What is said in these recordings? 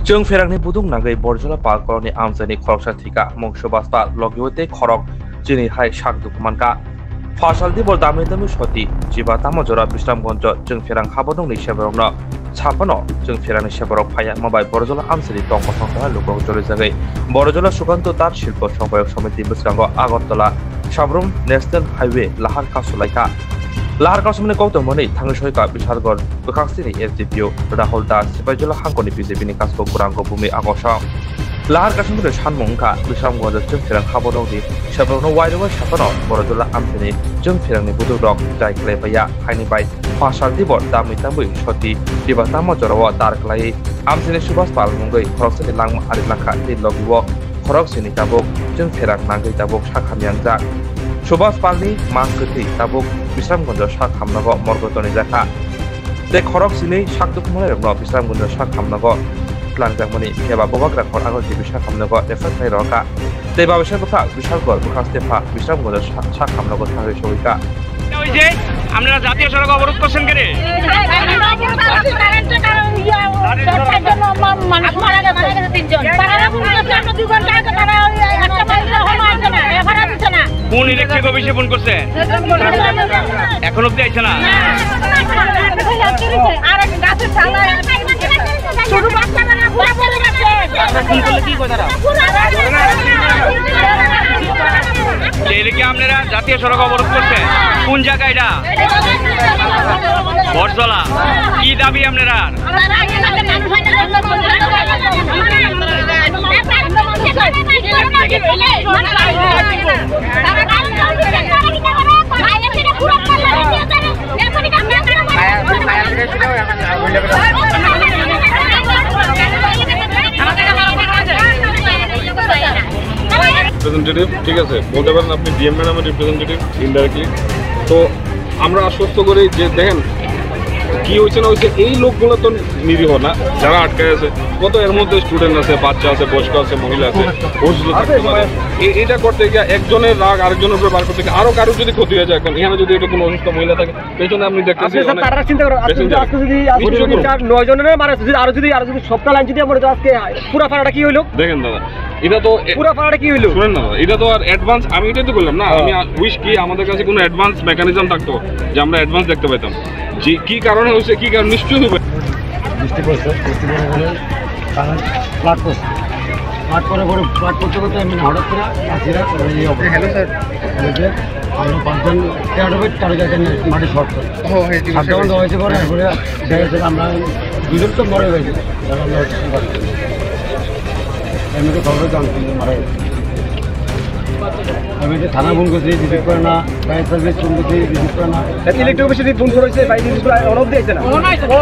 जों फेरांनि बुदुं नागै बरजला पालकरनि आमजानि खरकसा थिका मंसो बासपा लगिवते खरक जिनि हाय साक दुखमानका फासालदि बर दामि दामि सति जिबा तामजरा बिश्रामगंज जों फेरां हाबदंनि सेबरंनो साफानो जों फेरांनि सेबरक फाया माबाय बरजला आमजानि टंक संथा लोकरक जरै जागै बरजला सुकान्त तार शिल्प संबायक समिति बिस्रांगो आगरतला साब्रुम नेशनेल हाईवे लाहार कासुलाइका लाहार कासुमनि गौतमनि थांनो सयका बिसारगन बखांसिनि एसडिपिओ राहुल दास सिपाइजला हांकनि बिजेपिनि कासको गुरांगो भूमि आगसा लाहार कासुमनि सानमुंखा बिश्रामगंज जों फेरां हाबदंनि सेबरनो वाइरवा साफानो बरजला आमजानि जों फेरांनि बुदुरक जाय क्लेबाया हाइनि बाय फासाल दिबर दामि दामि सति दिबाता मजराव तारक्लाई आमजानि सुभाष पाल मुंगै खरकसनि लांमा आरि लाखा ति लगिव खरकसनि ताबुक जों फेरां नांगै ताबुक साखामियां सुभाष पालनि मांगति ताबुक बिश्रामगंज साक हामनागो मरगतनि जाखा ते खरकसनि साक दुखमनाय रंनो बिश्रामगंज साक हामनागो लांजामनि केबा बबाग्रा खर आगल जि बिश्राम हामनागो एफाय रका ते बाबेसा बखा बिशालगल बखास्तेफा बिश्रामगंज साक हामनागो थारै सयका ওইযে আপনারা জাতীয় সড়ক অবরোধ করছেন কেন কোন ইলেকট্রিক অফিসে ফোন করছে এখন অব্দি আইছে না আপনারা জাতীয় সড়ক অবরোধ করছেন কোন জায়গা এটা বরজলা কি দাবি আপনারা রিপ্রেজেন্টেটিভ ঠিক আছে বলতে পারেন আপনি ডিএম ম্যাডামের রিপ্রেজেন্টেটিভ ইনডাইরেক্টলি তো আমরা আশ্বস্ত করি যে দেখেন কি হয়েছে না হয়েছে এই লোকগুলো তো নিরীহ না যারা আটকায় আছে কত এর মধ্যে স্টুডেন্ট আছে বাচ্চা আছে বয়স্ক আছে মহিলা আছে অসুস্থ থাকতে পারে এটা করতে গিয়ে একজনের রাগ আরেকজনের উপর বার করতে গিয়ে আরো কারো যদি ক্ষতি হয়ে যায় এখন এখানে যদি এটা কোনো অসুস্থ মহিলা থাকে পেছনে আপনি দেখতেছেন আরো যদি সপ্তাহ লাইন যদি আমরা আজকে পুরো ফাড়াটা কি হইলো দেখেন দাদা এটা তো পুরো ফাড়াটা কি হইলো শুনেন না এটা তো আর অ্যাডভান্স আমি এটাই তো বললাম না আমি উইশ কি আমাদের কাছে কোনো অ্যাডভান্স মেকানিজম থাকতো যে আমরা অ্যাডভান্স দেখতে পেতাম যে কি কারণে হয়েছে কি কারণ নিশ্চয়ই হবে বৃষ্টি পড়ছে ফ্লাড করছে ফ্লাড করে পরে ফ্লাড করতে করতে আমি হঠাৎ করে আসিরা হ্যালো স্যার আমরা পাঁচজন তার কাছে মাটি শর্ট করে সাতটা ঘন্টা হয়েছে পরে এরপরে দেখা আমরা দুজন তো মরে গেছে এমনিতে খবর জানছি মারা গেছে আমি থানা ফোন করছি রিসিভ করে না ফায়ার সার্ভিস ফোন করছি রিসিভ করে না ইলেকট্রিক অফিসে ফোন করেছে ভাই অনব দিয়েছে না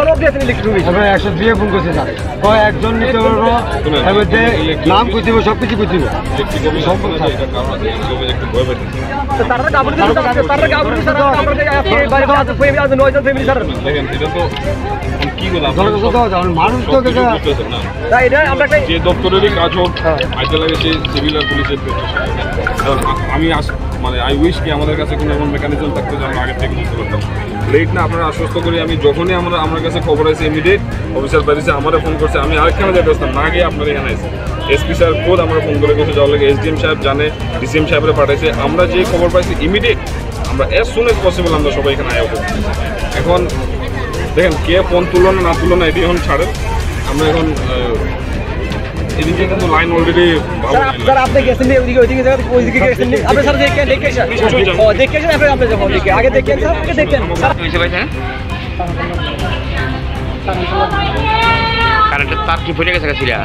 অনব দিয়েছে ইলেকট্রিক অফিস আমরা 102 ফোন করছি স্যার কয় একজন নিতে পারবো এর মধ্যে নাম কই দিব সব কিছু কই দিব ইলেকট্রিক অফিস সম্পর্কে এটা কারণ আছে একটু ভয় পেতে তারা কাবুল স্যার আমরা আজকে বাড়ি আছে ফ্যামিলি আছে 9 জন ফ্যামিলি স্যার দেখেন এটা তো কি বলা মানুষ তো না তাই এটা আমরা যে দপ্তরেরই কাজ হোক আইতে লাগে সেই সিভিল আর পুলিশের আমি মানে আই উইশ কি আমাদের কাছে কোনো এমন মেকানিজম থাকতো যে আমরা আগে থেকে বুঝতে পারতাম লেট না আপনারা আশ্বস্ত করি আমি যখনই আমার কাছে খবর আছে ইমিডিয়েট অফিসার বাড়িতে আমারও ফোন করছে আমি আরেকখানে যেতে আসতাম না গিয়ে আপনার এখানে আসি এসপি স্যার খোদ আমরা ফোন করে গেছে যাওয়ার লাগে এসডিএম সাহেব জানে ডিসিএম সাহেবরা পাঠাইছে আমরা যে খবর পাইছি ইমিডিয়েট আমরা অ্যাজ সুন এজ পসিবল আমরা সবাই এখানে আয়া করছি এখন দেখেন কে ফোন তুলো না তুলো না এটি এখন ছাড়েন আমরা এখন এদিকে কিন্তু লাইন অলরেডি স্যার আপনি গেছেন ওইদিকে গেছেন আপনি স্যার দেখেছেন ও দেখেছেন আপনি যখন দেখে আগে দেখেন স্যার আগে দেখেন স্যার হইছে ভাই হ্যাঁ কারেন্টের তার কি ফুটে গেছে কাছিরা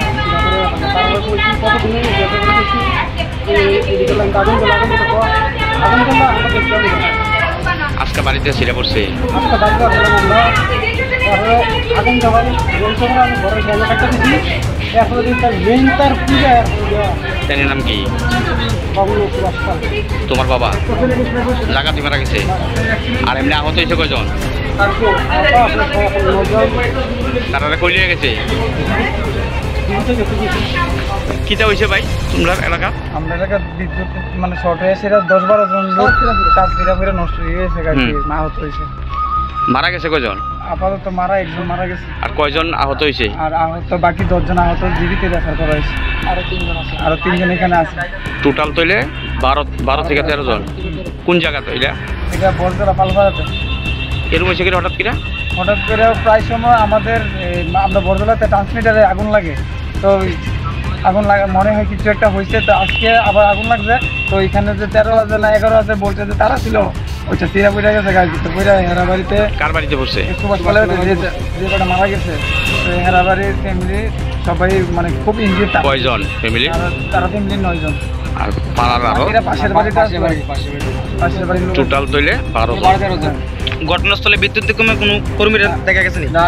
আজকে বাড়িতে ছিড়ে পড়ছে আগুন যাওয়ার আমি ঘরের জায়গাটা দিচ্ছি তার নাম কি তোমার বাবা লাগাতে মারা গেছে আর এমনি আহত হয়েছে কয়জন তারা কই লিয়ে গেছে কিটা হয়েছে ভাই তোমরা এলাকা আমরা এলাকা বিদ্যুৎ মানে শর্ট হয়েছে 10-12 জন লোক তার ফিরা নষ্ট হয়ে গেছে গাড়ি আহত হয়েছে মারা গেছে কয়জন আপাতত একজন মারা গেছে আর কয়জন আহত হয়েছে? আর আহত বাকি 10 জন আহত জীবিত রেফার করা হয়েছে। আরো 3 জন এখানে আছে। টোটাল তৈলে 12 থেকে 13 জন। কোন জায়গা তৈলে? এটা বরজলা পালপাড়াতে। এরকম হয়েছে কি হঠাৎ কিনা? হঠাৎ করে প্রায় সময় আমাদের আমরা বরজলাতে ট্রান্সমিটারে আগুন লাগে, তো আগুন লাগা মনে হয় কিছু একটা হয়েছে, তো আজকে আবার আগুন লাগছে। তো এখানে যে 13,000 না 11,000 বলছে যে তারা ছিল, ওইটা সিরা বইরা গেছে গাছ দিতে বইরা হেরা বাড়িতে। কার বাড়িতে বসছে? সুভাষ পালের যে কটা মারা গেছে, তো হেরা বাড়ির ফ্যামিলি সবাই মানে খুব ইনজিত। কয়জন ফ্যামিলি? তারা ফ্যামিলি 9 জন। আর পাড়ার আরো এরা পাশের বাড়িতে আছে, পাশের বাড়ির লোক। টোটাল তৈলে 12 জন। ঘটনাস্থলে বিদ্যুৎ কোনো কর্মীরা দেখা গেছে? না